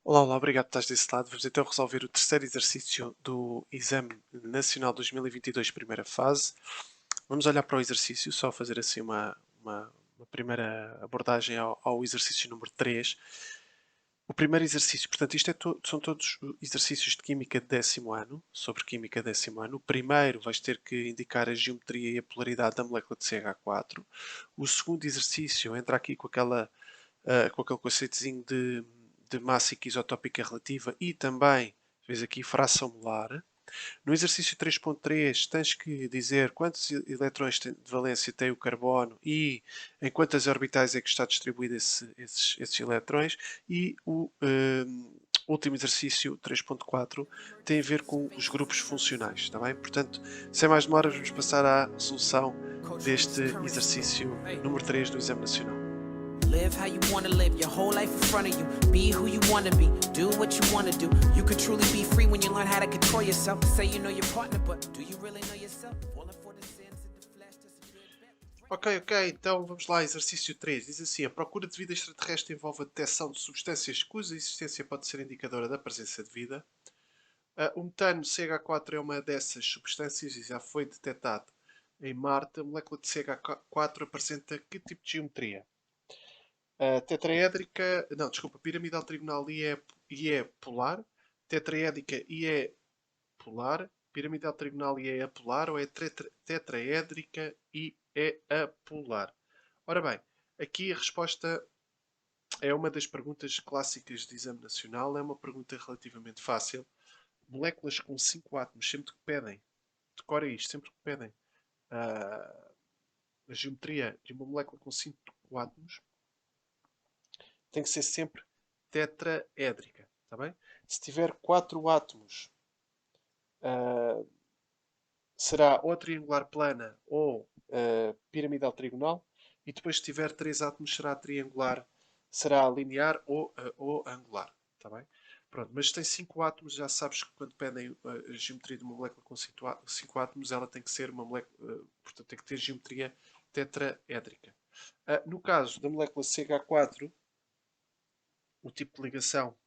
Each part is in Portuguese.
Olá, olá, obrigado por estás desse lado. Vamos então resolver o terceiro exercício do Exame Nacional 2022, primeira fase. Vamos olhar para o exercício, só fazer assim uma primeira abordagem ao exercício número 3. O primeiro exercício, portanto, são todos exercícios de Química de 10º ano, sobre Química de 10º ano. O primeiro vais ter que indicar a geometria e a polaridade da molécula de CH4. O segundo exercício entra aqui com aquele conceitozinho de massa isotópica relativa e também, vês aqui, fração molar. No exercício 3.3 tens que dizer quantos eletrões de valência tem o carbono e em quantas orbitais é que está distribuído esses eletrões. E o último exercício 3.4 tem a ver com os grupos funcionais, está bem? Portanto, sem mais demoras, vamos passar à resolução deste exercício número 3 do Exame Nacional. Live how you wanna live, your whole life in front of you. Be who you wanna be, do what you wanna do. You can truly be free when you learn how to control yourself. Say you know your partner, but do you really know yourself? Falling for the sins and the flesh doesn't get better. Ok, então vamos lá, exercício 3. Diz assim: a procura de vida extraterrestre envolve a detecção de substâncias cuja existência pode ser indicadora da presença de vida. O metano CH4 é uma dessas substâncias e já foi detectado em Marte. A molécula de CH4 apresenta que tipo de geometria? Tetraédrica, não, desculpa, piramidal trigonal e é polar. Tetraédrica e é polar. Piramidal trigonal e é apolar ou é tetraédrica e é apolar? Ora bem, aqui a resposta é uma das perguntas clássicas de exame nacional. É uma pergunta relativamente fácil. Moléculas com 5 átomos, sempre que pedem, decora isto, sempre que pedem a geometria de uma molécula com 5 átomos, tem que ser sempre tetraédrica. Está bem? Se tiver 4 átomos, ah, será ou triangular plana ou piramidal trigonal. E depois, se tiver 3 átomos, será triangular, será linear ou angular. Está bem? Pronto, mas se tem 5 átomos, já sabes que quando pedem a geometria de uma molécula com 5 átomos, ela tem que ser uma molécula, portanto, tem que ter geometria tetraédrica. No caso da molécula CH4, o tipo de ligação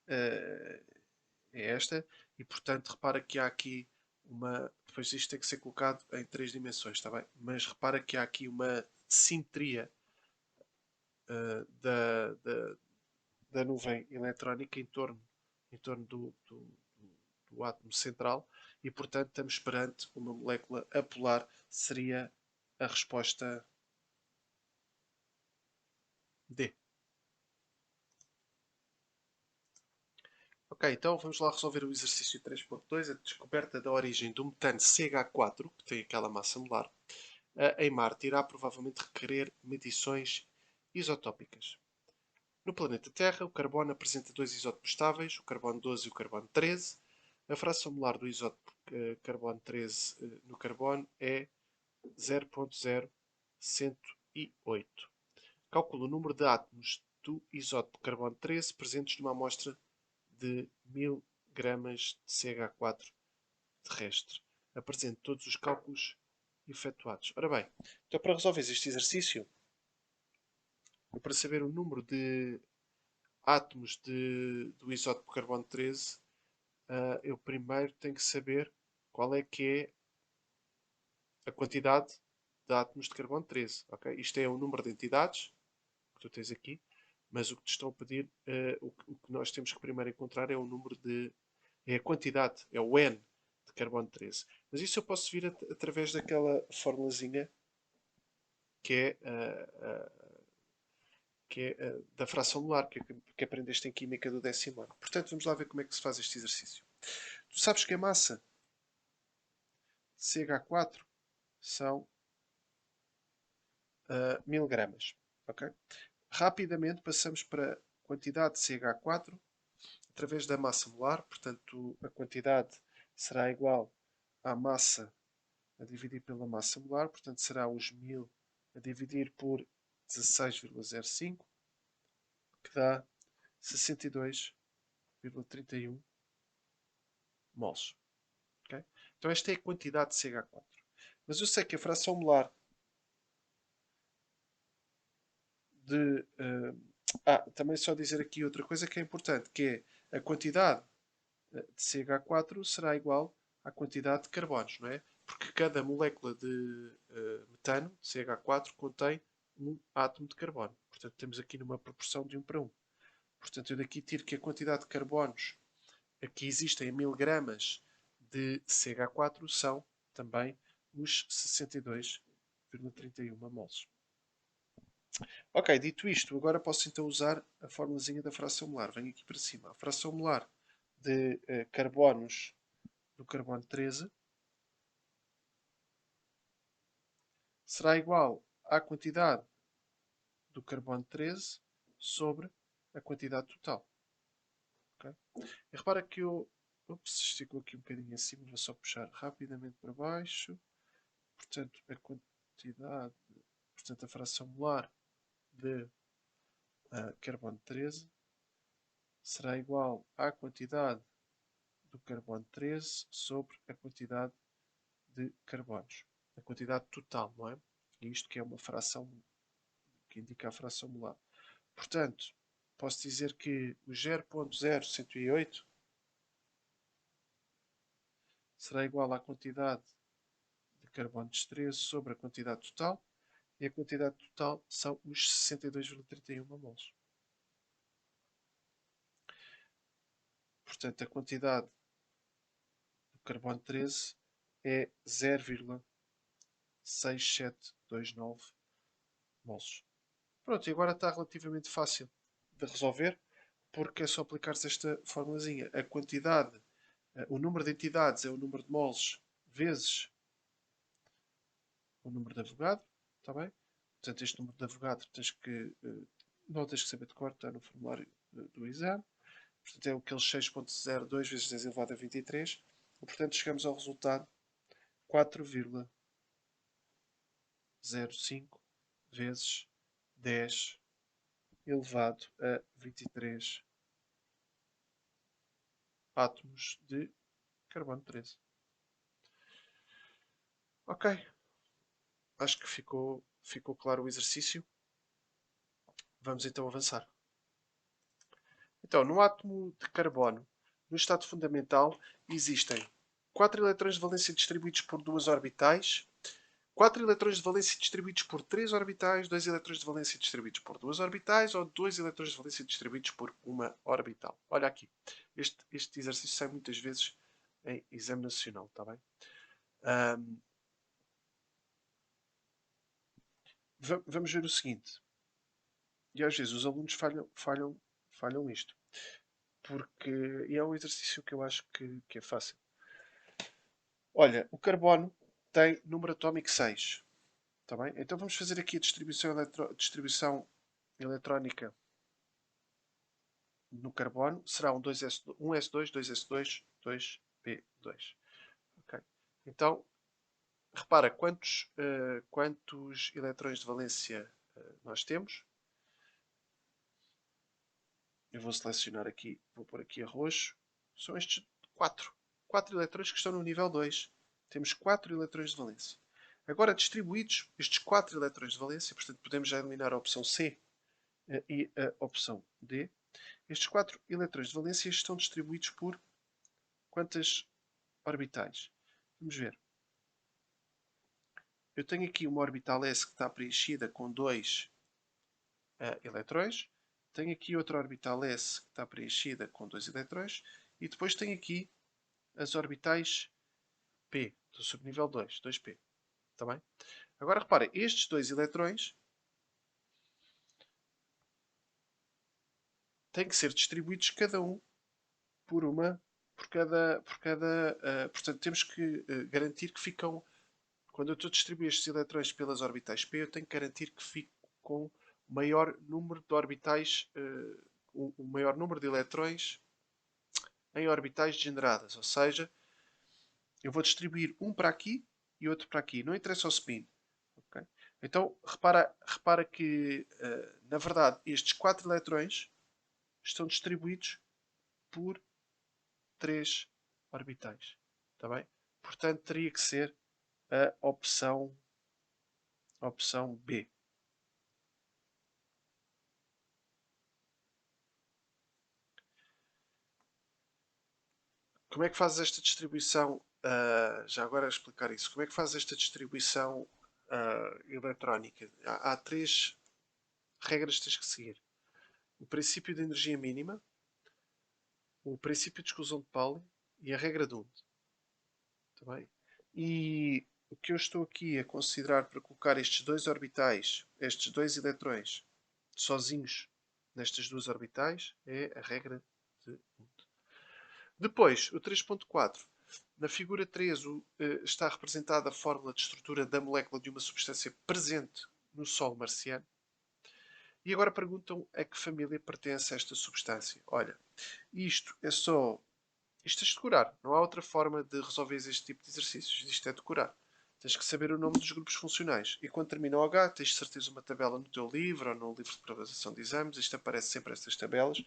uh, é esta, e portanto repara que há aqui uma. Depois isto tem que ser colocado em 3 dimensões, está bem? Mas repara que há aqui uma simetria da nuvem eletrónica em torno do átomo central e portanto estamos perante uma molécula apolar. Seria a resposta D. Ok, então vamos lá resolver o exercício 3.2, a descoberta da origem do metano CH4, que tem aquela massa molar, em Marte irá provavelmente requerer medições isotópicas. No planeta Terra, o carbono apresenta dois isótopos estáveis, o carbono 12 e o carbono 13. A fração molar do isótopo carbono 13 no carbono é 0,0108. Calcula o número de átomos do isótopo carbono 13 presentes numa amostra de 1000 gramas de CH4 terrestre. Apresente todos os cálculos efetuados. Ora bem, então para resolver este exercício, para saber o número de átomos do isótopo carbono 13, eu primeiro tenho que saber qual é que é a quantidade de átomos de carbono 13. Okay? Isto é o número de entidades que tu tens aqui, mas o que te estão a pedir, o que nós temos que primeiro encontrar é o número é a quantidade, é o N de carbono 13. Mas isso eu posso vir através daquela formulazinha que é, da fração molar, que aprendeste em Química do 10º ano. Portanto, vamos lá ver como é que se faz este exercício. Tu sabes que a massa de CH4 são 1000 gramas. Okay? Rapidamente passamos para a quantidade de CH4 através da massa molar. Portanto, a quantidade será igual à massa a dividir pela massa molar. Portanto, será os 1000 a dividir por 16,05, que dá 62,31 mols. Okay? Então esta é a quantidade de CH4. Mas eu sei que a fração molar de, uh, Também só dizer aqui outra coisa que é importante, que é a quantidade de CH4 será igual à quantidade de carbonos, não é? Porque cada molécula de metano, de CH4, contém um átomo de carbono. Portanto, temos aqui numa proporção de 1 para 1. Portanto, eu daqui tiro que a quantidade de carbonos que existem em miligramas de CH4 são também os 62,31 mols. Ok, dito isto, agora posso então usar a formulazinha da fração molar. Venho aqui para cima. A fração molar de carbonos do carbono 13 será igual à quantidade do carbono 13 sobre a quantidade total. Okay? E repara que eu... Ups, esticou aqui um bocadinho em cima. Vou só puxar rapidamente para baixo. Portanto, a quantidade... Portanto, a fração molar de carbono 13 será igual à quantidade do carbono 13 sobre a quantidade de carbonos. A quantidade total, não é? E isto que é uma fração que indica a fração molar. Portanto, posso dizer que o 0,0108 será igual à quantidade de carbonos 13 sobre a quantidade total. E a quantidade total são os 62,31 mols. Portanto, a quantidade do carbono 13 é 0,6729 mols. Pronto, e agora está relativamente fácil de resolver, porque é só aplicar-se esta formulazinha. A quantidade, o número de entidades é o número de mols vezes o número de Avogadro, está bem? Portanto, este número de Avogadro não tens que saber de cor, está no formulário do exame. Portanto, é aquele 6,02 vezes 10 elevado a 23. E, portanto, chegamos ao resultado 4,05 vezes 10 elevado a 23 átomos de carbono 13. Ok, acho que ficou claro o exercício. Vamos então avançar. Então, no átomo de carbono, no estado fundamental, existem 4 eletrões de valência distribuídos por 2 orbitais, 4 eletrões de valência distribuídos por 3 orbitais, 2 eletrões de valência distribuídos por 2 orbitais ou 2 eletrões de valência distribuídos por uma orbital. Olha aqui, este exercício sai muitas vezes em exame nacional, está bem? Vamos ver o seguinte. E às vezes os alunos falham isto. Porque é um exercício que eu acho que é fácil. Olha, o carbono tem número atómico 6. Tá bem? Então vamos fazer aqui a distribuição eletrónica no carbono. Será um 1s2, 2s2, 2p2. Okay? Então, repara quantos eletrões de valência nós temos. Eu vou selecionar aqui, vou pôr aqui a roxo. São estes 4. 4 eletrões que estão no nível 2. Temos 4 eletrões de valência. Agora, distribuídos estes 4 eletrões de valência, portanto, podemos já eliminar a opção C e a opção D. Estes 4 eletrões de valência estão distribuídos por quantas orbitais? Vamos ver. Eu tenho aqui uma orbital S que está preenchida com 2 eletrões. Tenho aqui outra orbital S que está preenchida com 2 eletrões. E depois tenho aqui as orbitais P, do subnível 2, 2p. Está bem? Agora repara, estes 2 eletrões têm que ser distribuídos cada um portanto, temos que garantir que ficam. Quando eu estou a distribuir estes eletrões pelas orbitais P, eu tenho que garantir que fico com o maior número de orbitais, o maior número de eletrões em orbitais degeneradas. Ou seja, eu vou distribuir um para aqui e outro para aqui. Não interessa o spin. Okay? Então, repara que, na verdade, estes 4 eletrões estão distribuídos por 3 orbitais. Está bem? Portanto, teria que ser a opção B. Como é que fazes esta distribuição? Já agora a explicar isso. Como é que fazes esta distribuição eletrónica? Há três regras que tens que seguir. O princípio de energia mínima, o princípio de exclusão de Pauli e a regra de Hund. Tá bem? E o que eu estou aqui a considerar para colocar estes dois orbitais, estes dois eletrões, sozinhos nestas duas orbitais, é a regra de Hund. Depois, o 3.4. Na figura 3 está representada a fórmula de estrutura da molécula de uma substância presente no solo marciano. E agora perguntam a que família pertence esta substância. Olha, isto é de decorar. Não há outra forma de resolver este tipo de exercícios. Isto é decorar. Tens que saber o nome dos grupos funcionais. E quando termina o H, tens de certeza uma tabela no teu livro ou no livro de preparação de exames. Isto aparece sempre estas tabelas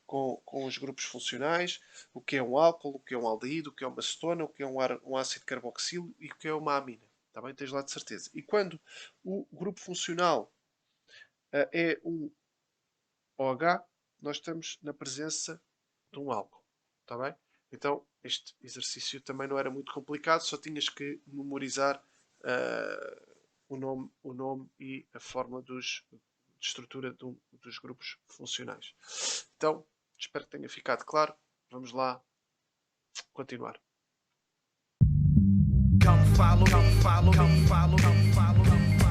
com os grupos funcionais. O que é um álcool, o que é um aldeído, o que é uma cetona, o que é um ácido carboxílico e o que é uma amina. Está bem? Tens lá de certeza. E quando o grupo funcional é um OH, nós estamos na presença de um álcool. Está bem? Então, este exercício também não era muito complicado, só tinhas que memorizar o nome e a fórmula de estrutura dos grupos funcionais. Então, espero que tenha ficado claro. Vamos lá continuar. Come follow me, follow me, follow me, follow me.